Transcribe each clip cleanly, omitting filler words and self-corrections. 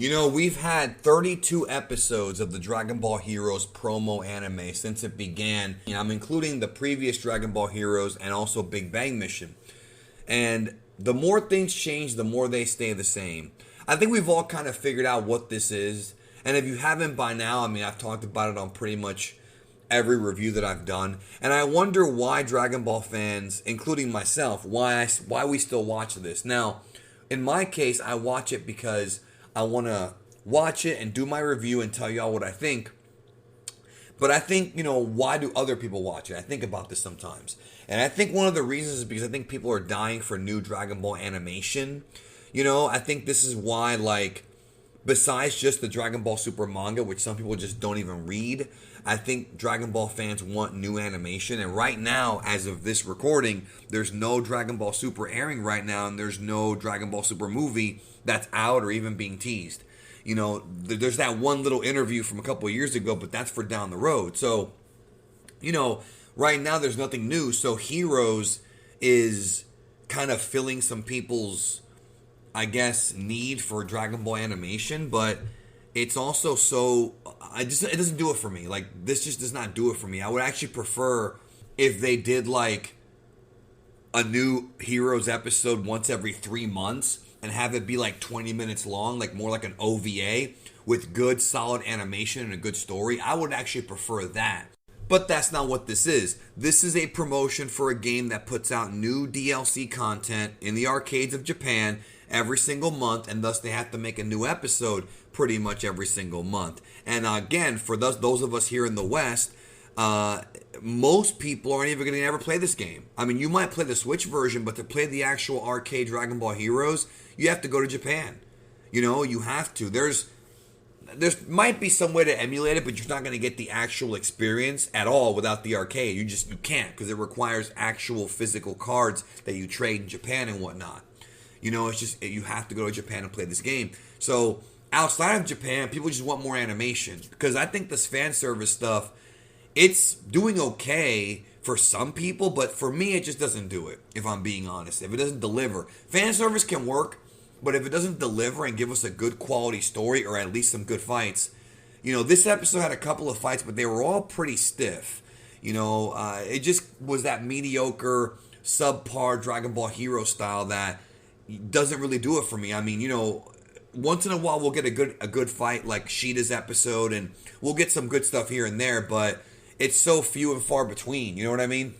We've had 32 episodes of the Dragon Ball Heroes promo anime since it began. I'm including the previous Dragon Ball Heroes and also Big Bang Mission. And the more things change, the more they stay the same. I think we've all kind of figured out what this is. And if you haven't by now, I've talked about it on pretty much every review that I've done. And I wonder why Dragon Ball fans, including myself, why we still watch this. Now, in my case, I watch it because I want to watch it and do my review and tell y'all what I think. But I think, why do other people watch it? I think about this sometimes. And I think one of the reasons is because I think people are dying for new Dragon Ball animation. I think this is why, besides just the Dragon Ball Super manga, which some people just don't even read, I think Dragon Ball fans want new animation. And right now, as of this recording, there's no Dragon Ball Super airing right now, and there's no Dragon Ball Super movie that's out or even being teased. There's that one little interview from a couple of years ago, but that's for down the road. So, right now there's nothing new. So Heroes is kind of filling some people's, I guess, need for Dragon Ball animation, but it's also it doesn't do it for me. This just does not do it for me. I would actually prefer if they did a new Heroes episode once every 3 months and have it be 20 minutes long, more like an OVA with good solid animation and a good story. I would actually prefer that. But that's not what this is. This is a promotion for a game that puts out new DLC content in the arcades of Japan every single month, and thus they have to make a new episode pretty much every single month. And again, for those of us here in the West, most people aren't even going to ever play this game. You might play the Switch version, but to play the actual arcade Dragon Ball Heroes, you have to go to Japan. You have to. There might be some way to emulate it, but you're not going to get the actual experience at all without the arcade. You can't, because it requires actual physical cards that you trade in Japan and whatnot. It's just, you have to go to Japan and play this game. So outside of Japan, people just want more animation, because I think this fan service stuff, it's doing okay for some people, but for me, it just doesn't do it, if I'm being honest. If it doesn't deliver. Fan service can work, but if it doesn't deliver and give us a good quality story, or at least some good fights, this episode had a couple of fights, but they were all pretty stiff. It just was that mediocre, subpar Dragon Ball Hero style that doesn't really do it for me. Once in a while we'll get a good fight like Sheeta's episode, and we'll get some good stuff here and there, but it's so few and far between. You know what I mean?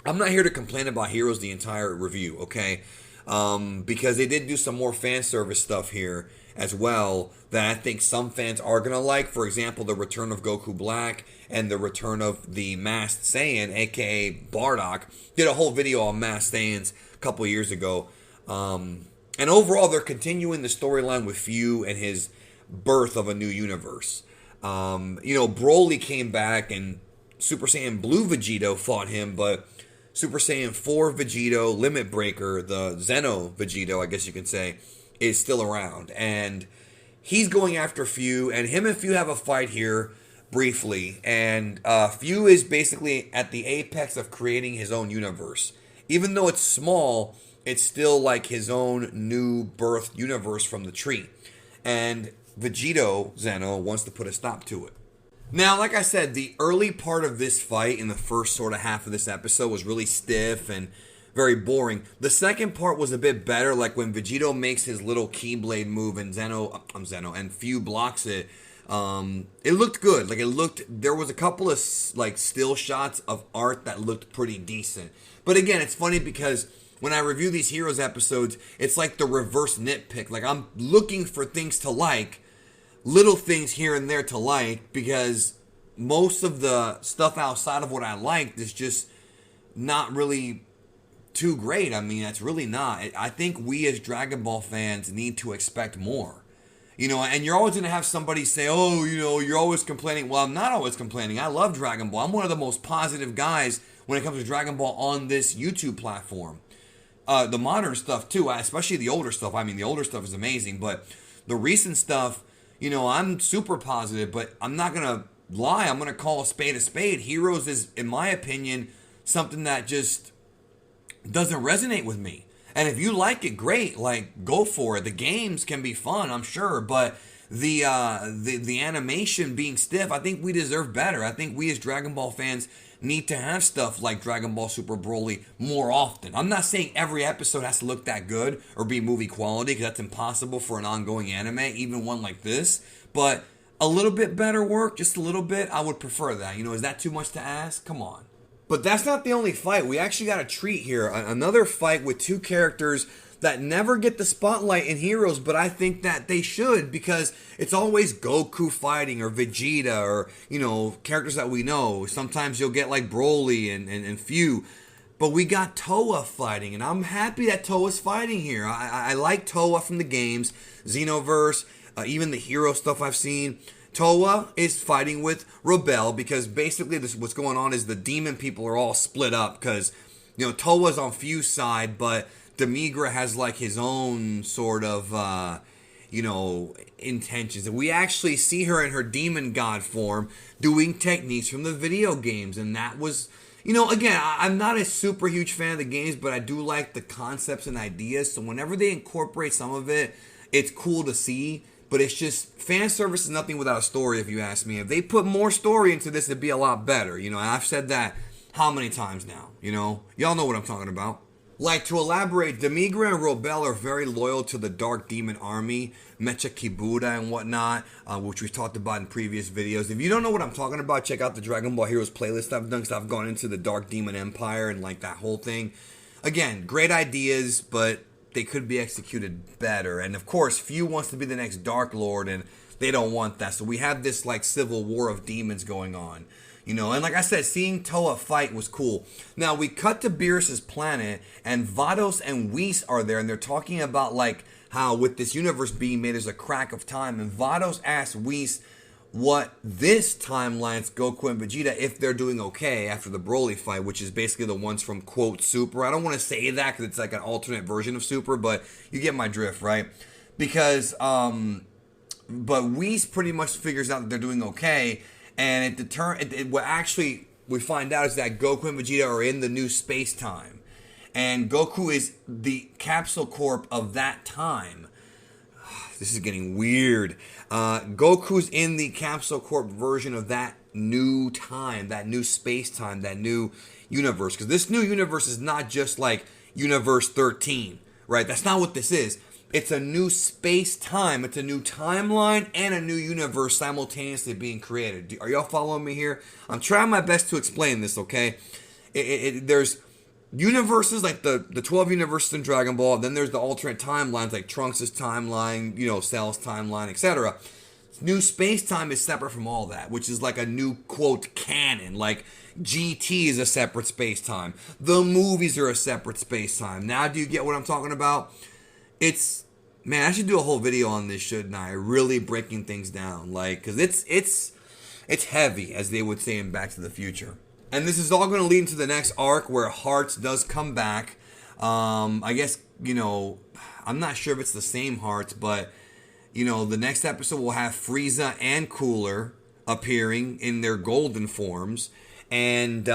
I'm not here to complain about Heroes the entire review, okay? Because they did do some more fan service stuff here as well that I think some fans are going to like. For example, the return of Goku Black and the return of the Masked Saiyan, aka Bardock. Did a whole video on Masked Saiyans a couple years ago. And overall, they're continuing the storyline with Fu and his birth of a new universe. Broly came back and Super Saiyan Blue Vegetto fought him, but Super Saiyan 4 Vegetto, Limit Breaker, the Xeno Vegetto, I guess you can say, is still around. And he's going after Fu, and him and Fu have a fight here briefly. And Fu is basically at the apex of creating his own universe. Even though it's small, it's still his own new birth universe from the tree. And Vegetto, Xeno, wants to put a stop to it. Now, like I said, the early part of this fight in the first sort of half of this episode was really stiff and very boring. The second part was a bit better, like when Vegetto makes his little Keyblade move and Xeno and Fu blocks it. It looked good. There was a couple of still shots of art that looked pretty decent. But again, it's funny because when I review these Heroes episodes, it's like the reverse nitpick. I'm looking for things to like, little things here and there to like, because most of the stuff outside of what I liked is just not really too great. It's really not. I think we as Dragon Ball fans need to expect more. And you're always going to have somebody say, oh, you're always complaining. Well, I'm not always complaining. I love Dragon Ball. I'm one of the most positive guys when it comes to Dragon Ball on this YouTube platform. The modern stuff too, especially the older stuff. The older stuff is amazing, but the recent stuff, I'm super positive, but I'm not going to lie. I'm going to call a spade a spade. Heroes is, in my opinion, something that just doesn't resonate with me. And if you like it, great. Like, go for it. The games can be fun, I'm sure, but the animation being stiff, I think we deserve better. I think we as Dragon Ball fans need to have stuff like Dragon Ball Super Broly more often. I'm not saying every episode has to look that good or be movie quality, because that's impossible for an ongoing anime, even one like this. But a little bit better work, just a little bit, I would prefer that. Is that too much to ask? Come on. But that's not the only fight. We actually got a treat here. Another fight with two characters that never get the spotlight in Heroes, but I think that they should, because it's always Goku fighting or Vegeta or, characters that we know. Sometimes you'll get like Broly and Few. But we got Toa fighting, and I'm happy that Toa's fighting here. I like Toa from the games, Xenoverse, even the hero stuff I've seen. Toa is fighting with Rebel, because basically what's going on is the demon people are all split up, because, Toa's on Few's side, but Demigra has like his own sort of, intentions. And we actually see her in her demon god form doing techniques from the video games. And that was, again, I'm not a super huge fan of the games, but I do like the concepts and ideas. So whenever they incorporate some of it, it's cool to see. But it's just, fan service is nothing without a story, if you ask me. If they put more story into this, it'd be a lot better. And I've said that how many times now? Y'all know what I'm talking about. Like, to elaborate, Demigra and Rebel are very loyal to the Dark Demon Army, Mecha Kibuda and whatnot, which we've talked about in previous videos. If you don't know what I'm talking about, check out the Dragon Ball Heroes playlist I've done, because I've gone into the Dark Demon Empire and like that whole thing. Again, great ideas, but they could be executed better. And of course, Few wants to be the next Dark Lord, and they don't want that. So we have this like civil war of demons going on. And like I said, seeing Toa fight was cool. Now, we cut to Beerus's planet, and Vados and Whis are there, and they're talking about, like, how with this universe being made, there's a crack of time. And Vados asks Whis what this timeline's Goku and Vegeta, if they're doing okay after the Broly fight, which is basically the ones from, quote, Super. I don't want to say that, because it's like an alternate version of Super, but you get my drift, right? Because, but Whis pretty much figures out that they're doing okay. And what actually we find out is that Goku and Vegeta are in the new space-time. And Goku is the Capsule Corp of that time. This is getting weird. Goku's in the Capsule Corp version of that new time, that new space-time, that new universe. Because this new universe is not just like Universe 13, right? That's not what this is. It's a new space-time. It's a new timeline and a new universe simultaneously being created. Are y'all following me here? I'm trying my best to explain this, okay? There's universes, like the 12 universes in Dragon Ball. Then there's the alternate timelines, like Trunks' timeline, Cell's timeline, etc. New space-time is separate from all that, which is like a new, quote, canon. Like, GT is a separate space-time. The movies are a separate space-time. Now do you get what I'm talking about? Man, I should do a whole video on this, shouldn't I? Really breaking things down, like, because it's heavy, as they would say in Back to the Future. And this is all going to lead into the next arc where Hearts does come back. I guess, I'm not sure if it's the same Hearts, but, the next episode will have Frieza and Cooler appearing in their golden forms. And,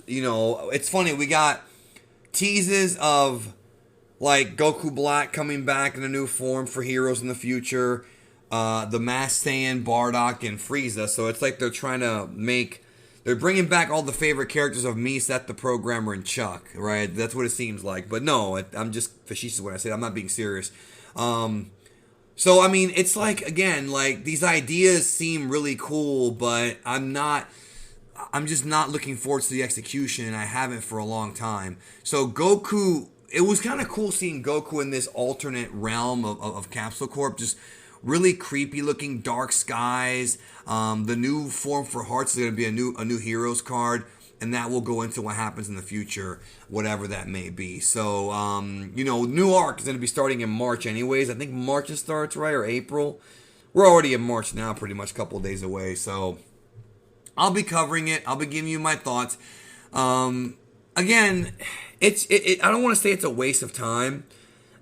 it's funny, we got teases of, like, Goku Black coming back in a new form for Heroes in the future. The Masked Saiyan, Bardock, and Frieza. So it's like they're trying to they're bringing back all the favorite characters of me, Seth the Programmer, and Chuck, right? That's what it seems like. But no, I'm just facetious when I say it. I'm not being serious. So, I mean, it's like, again, like, these ideas seem really cool, but I'm just not looking forward to the execution, and I haven't for a long time. So Goku... It was kind of cool seeing Goku in this alternate realm of Capsule Corp. Just really creepy looking dark skies. The new form for Hearts is going to be a new Heroes card. And that will go into what happens in the future, whatever that may be. So, new arc is going to be starting in March anyways. I think March it starts, right? Or April. We're already in March now, pretty much a couple of days away. So, I'll be covering it. I'll be giving you my thoughts. Again, I don't want to say it's a waste of time.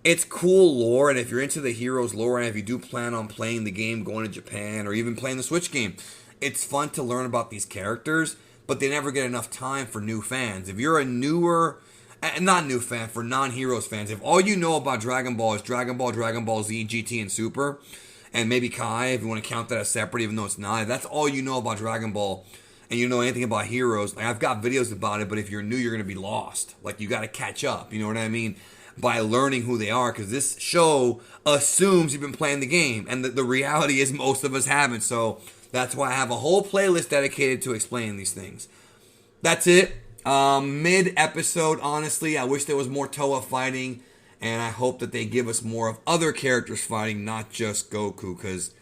It's cool lore, and if you're into the Heroes lore, and if you do plan on playing the game, going to Japan, or even playing the Switch game, it's fun to learn about these characters, but they never get enough time for new fans. If you're a newer not new fan, for non-Heroes fans, if all you know about Dragon Ball is Dragon Ball Z, GT, and Super, and maybe Kai, if you want to count that as separate, even though it's not, if that's all you know about Dragon Ball, and you know anything about Heroes, like I've got videos about it, but if you're new, you're going to be lost. Like, you got to catch up, you know what I mean? By learning who they are, because this show assumes you've been playing the game, and the reality is most of us haven't, so that's why I have a whole playlist dedicated to explaining these things. That's it. Mid-episode, honestly, I wish there was more Toa fighting, and I hope that they give us more of other characters fighting, not just Goku, because,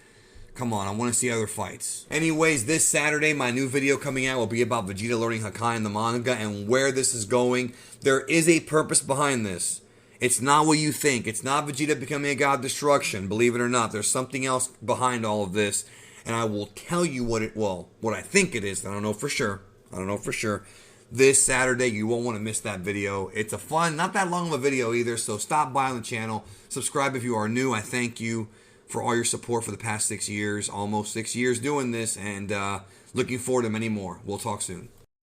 come on, I want to see other fights. Anyways, this Saturday, my new video coming out will be about Vegeta learning Hakai in the manga, and where this is going. There is a purpose behind this. It's not what you think. It's not Vegeta becoming a god of destruction, believe it or not. There's something else behind all of this, and I will tell you what I think it is. I don't know for sure. This Saturday, you won't want to miss that video. It's a fun, not that long of a video either, so stop by on the channel. Subscribe if you are new. I thank you for all your support for the past 6 years, almost 6 years doing this, and looking forward to many more. We'll talk soon.